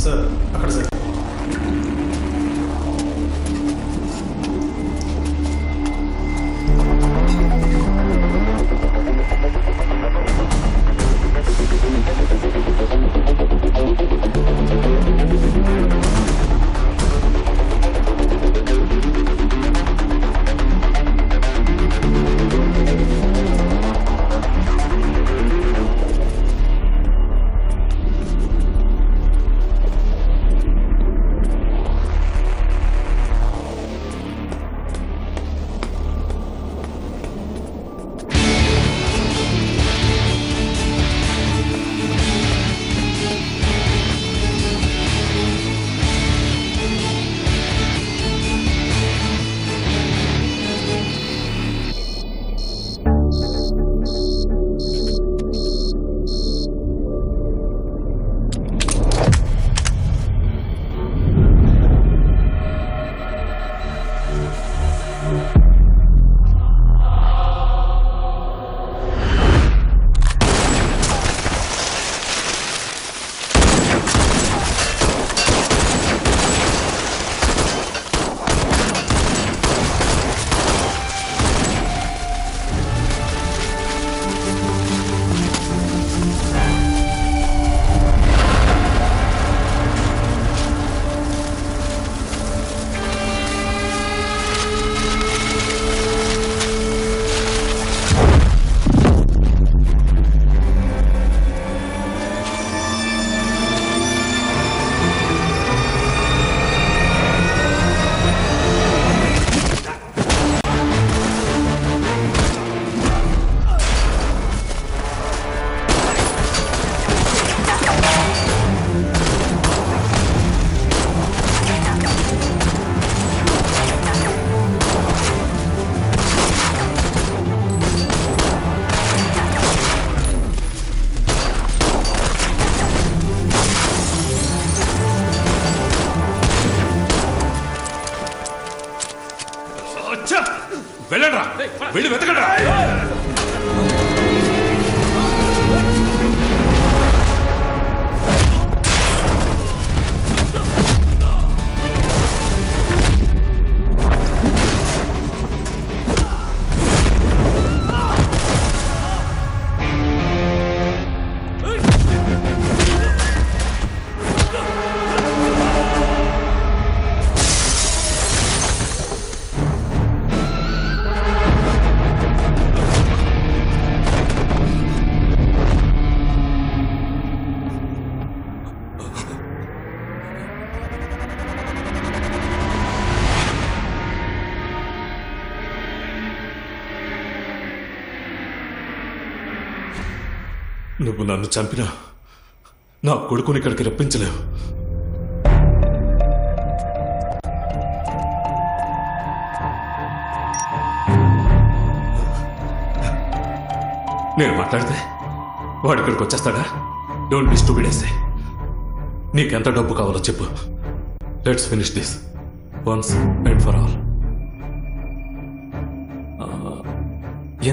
Sir అక్కడ sir. వెళ్ళండి రా, వెళ్ళి వెతకండి రా. నువ్వు నన్ను చంపినా నా కొడుకుని ఇక్కడికి రప్పించలేవు. నేను మాట్లాడితే వాడు ఇక్కడికి వచ్చేస్తాడా? డోంట్ బి స్టూపిడ్ ఎస్సే. నీకెంత డబ్బు కావాలో చెప్పు. Let's finish this once and for all.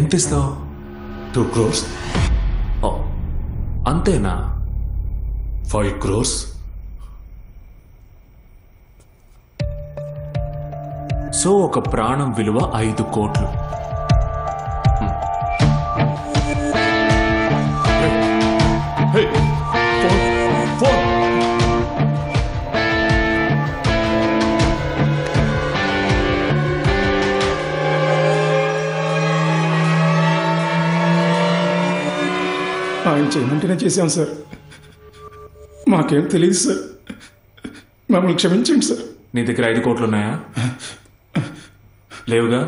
ఎంత ఇస్తావు? 2 crores. అంతేనా? 5 crores. సో ఒక ప్రాణం విలువ 5 కోట్లు. ఆయన చేయమంటేనే చేశాం సార్. మాకేం తెలియదు సార్. మమ్మల్ని క్షమించండి సార్. నీ దగ్గర 5 కోట్లు ఉన్నాయా? లేవుగా.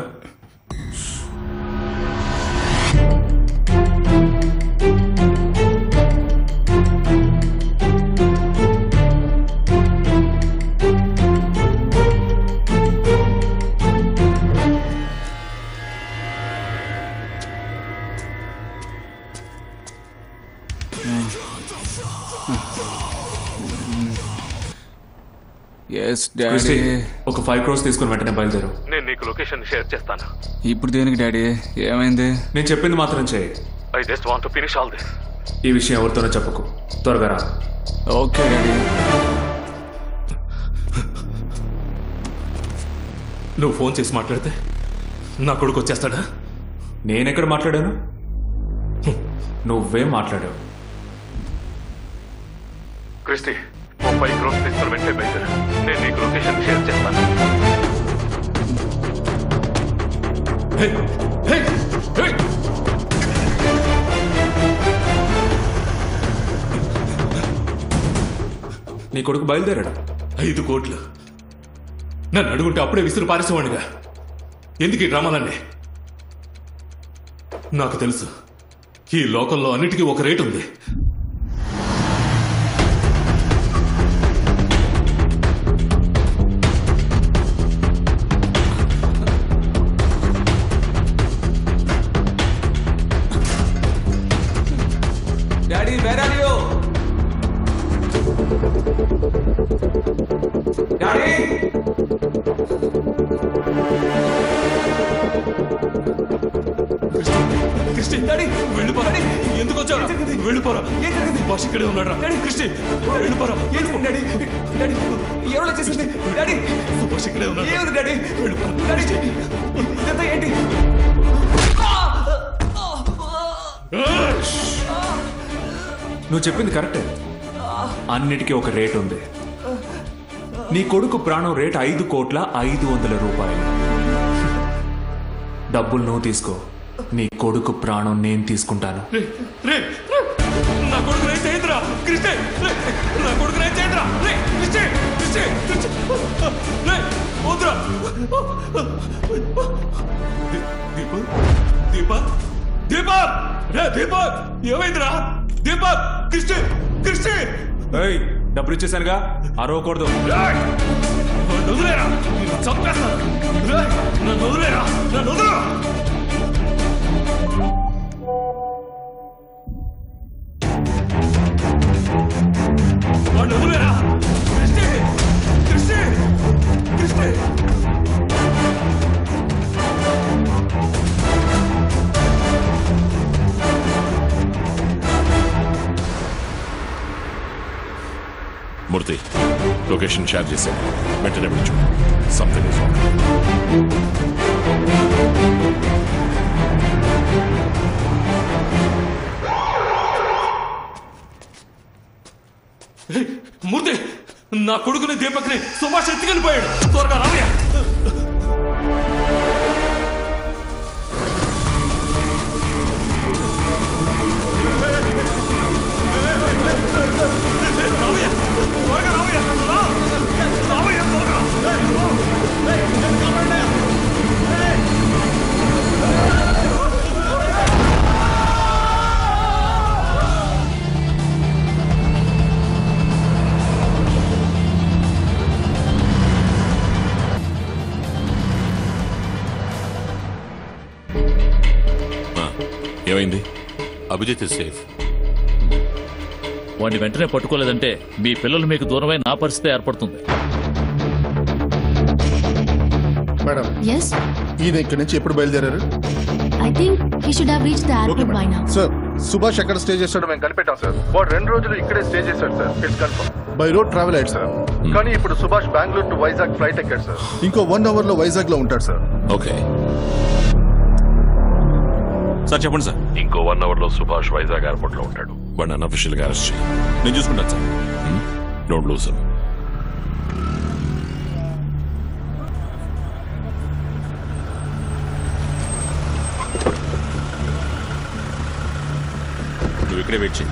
ఒక 5 crores తీసుకుని వెంటనే బయలుదేరు. నేను నీకు లొకేషన్ షేర్ చేస్తాను. ఇప్పుడు దేనికి డాడీ? ఏమైంది? నేను చెప్పింది మాత్రం చేయి. I just want to finish all this. ఈ విషయం ఎవరితోనో చెప్పకు. త్వరగా రా. Okay daddy. నువ్వు ఫోన్ చేసి మాట్లాడితే నా కొడుకు వచ్చేస్తాడా? నేనెక్కడ మాట్లాడాను? నువ్వే మాట్లాడావు. క్రిస్టి, 30 క్రోర్స్ తీసుకుని వెంటనే బయలుదేరు. నేను నీకు లొకేషన్ షేర్ చేస్తాను. హే, హే, హే! నీ కొడుకు బయలుదేరాడు. 5 కోట్లు నన్ను అడుగుంటే అప్పుడే విసురు పారేసేవాడిగా. ఎందుకు ఈ డ్రామాలన్నీ? నాకు తెలుసు, ఈ లోకంలో అన్నిటికీ ఒక రేటు ఉంది. Daddy where are you? Daddy Christy, వెళ్ళిపోరా. ఎందుకు వచ్చావు? వెళ్ళిపోరా. బాస్ ఇక్కడే ఉన్నాడు. క్రిస్టి, వెళ్ళిపోరా. డాడీ ఎవరో చేసింది? డాడీ బాస్ ఇక్కడే ఉన్నాడు. ఏమిటి డాడీ? వెళ్ళిపోరా. డాడీ ఇదంతా ఏంటి? నువ్వు చెప్పింది కరెక్టే. అన్నిటికీ ఒక రేట్ ఉంది. నీ కొడుకు ప్రాణం రేట్ 5,500,00,000 రూపాయలు. డబ్బులు నువ్వు తీసుకో, నీ కొడుకు ప్రాణం నేను తీసుకుంటాను. నా కొడుకు రేట్ చేయండిరా. క్రిస్టి, నా కొడుకు రేట్ చేయండిరా. క్రిస్టి, క్రిస్టి, క్రిస్టి, వద్దురా. దీపక్, దీపక్, దీపక్, ఏమైందిరా? దీపక్, క్రిస్టి, క్రిస్టి. ఏయ్, డబ్బులు ఇచ్చేసానుగా, అరవకూడదు. నన్ను వదిలేరా, నిన్ను చంపేస్తాను. నన్ను వదిలేరా, నన్ను వదిలేరా. నన్ను వదిలేరా. క్రిస్టి, క్రిస్టి, క్రిస్టి. మూర్తి, లొకేషన్ షేర్ చేశాను. వెంటనే పిలిచు. Something is wrong. మూర్తి, నా కొడుకుని దీపక్ని సుభాష్ ఎత్తుకెళ్ళిపోయాడు. త్వరగా రావయ్యా. ఏమైంది? Abhijit is safe. వాడిని వెంటనే పట్టుకోలేదంటే మీ పిల్లలు మీకు దూరమై నా పరిస్థితి ఏర్పడుతుంది. మేడం, Yes, ఈయన ఇక్కడి నుంచి ఎప్పుడు బయలుదేరారు? I think he should have reached the airport by now. Sir, Subhash ఎక్కడ స్టే చేస్తాడో మేము కనిపెట్టాం సార్. వాడు 2 రోజులు ఇక్కడే స్టే చేశాడు sir. It's confirm. By road travel అయ్యాడు సార్. కానీ ఇప్పుడు సుభాష్ బెంగళూరు టు వైజాగ్ ఫ్లైట్ ఎక్కాడు సార్. ఇంకో 1 అవర్ లో వైజాగ్ లో ఉంటాడు సార్. ఓకే సార్ చెప్పండి సార్. ఇంకో 1 అవర్ లో సుభాష్ వైజాగ్ ఎయిర్పోర్ట్ లో ఉంటాడు. వాడిని అన్అఫిషియల్ గా అరెస్ట్ చేయి. నేను చూసుకుంటాను సార్. Don't lose him. నువ్వు ఇక్కడే వెయిట్ చేయి.